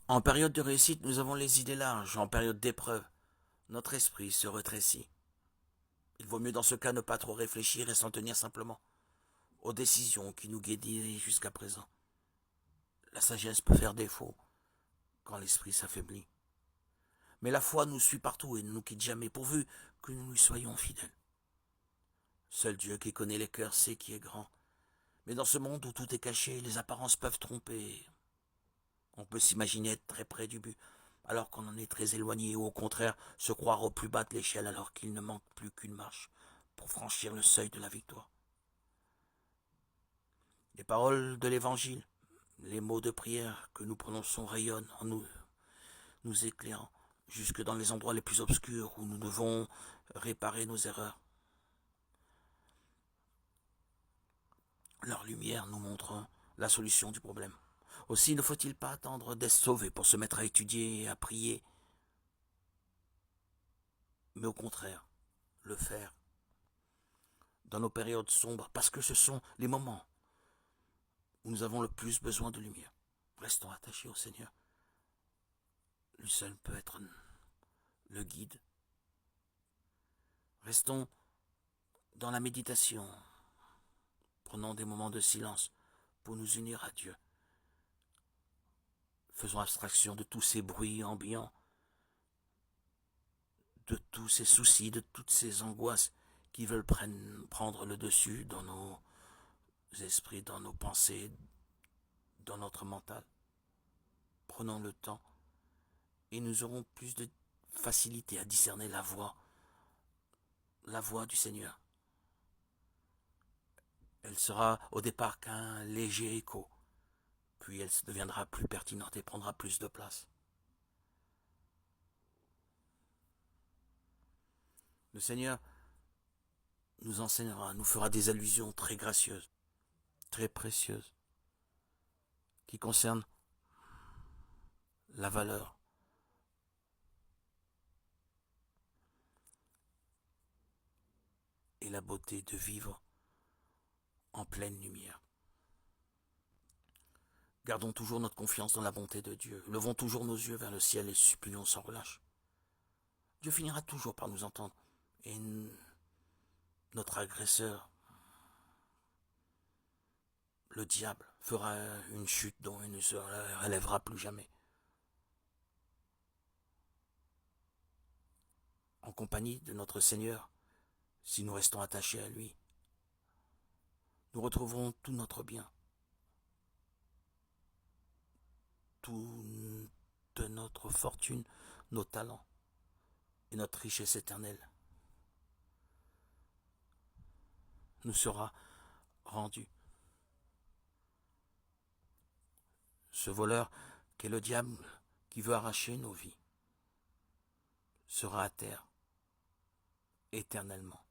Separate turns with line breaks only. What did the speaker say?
En période de réussite, nous avons les idées larges. En période d'épreuve, notre esprit se rétrécit. Il vaut mieux dans ce cas ne pas trop réfléchir et s'en tenir simplement aux décisions qui nous guidaient jusqu'à présent. La sagesse peut faire défaut quand l'esprit s'affaiblit. Mais la foi nous suit partout et ne nous quitte jamais, pourvu que nous lui soyons fidèles. Seul Dieu qui connaît les cœurs sait qui est grand. Mais dans ce monde où tout est caché, les apparences peuvent tromper. On peut s'imaginer être très près du but, alors qu'on en est très éloigné, ou au contraire se croire au plus bas de l'échelle alors qu'il ne manque plus qu'une marche pour franchir le seuil de la victoire. Les paroles de l'Évangile, les mots de prière que nous prononçons rayonnent en nous, nous éclairant jusque dans les endroits les plus obscurs où nous devons réparer nos erreurs. Leur lumière nous montre la solution du problème. Aussi ne faut-il pas attendre d'être sauvé pour se mettre à étudier et à prier, mais au contraire, le faire dans nos périodes sombres, parce que ce sont les moments où nous avons le plus besoin de lumière. Restons attachés au Seigneur. Lui seul peut être le guide. Restons dans la méditation, prenons des moments de silence pour nous unir à Dieu. Faisons abstraction de tous ces bruits ambiants, de tous ces soucis, de toutes ces angoisses qui veulent prendre le dessus dans nos esprits, dans nos pensées, dans notre mental. Prenons le temps et nous aurons plus de facilité à discerner la voix du Seigneur. Elle sera au départ qu'un léger écho, puis elle deviendra plus pertinente et prendra plus de place. Le Seigneur nous enseignera, nous fera des allusions très gracieuses, très précieuses, qui concernent la valeur et la beauté de vivre en pleine lumière. Gardons toujours notre confiance dans la bonté de Dieu. Levons toujours nos yeux vers le ciel et supplions sans relâche. Dieu finira toujours par nous entendre. Et notre agresseur, le diable, fera une chute dont il ne se relèvera plus jamais. En compagnie de notre Seigneur, si nous restons attachés à lui, nous retrouverons tout notre bien, toute notre fortune, nos talents et notre richesse éternelle nous sera rendue. Ce voleur qu'est le diable qui veut arracher nos vies sera à terre éternellement.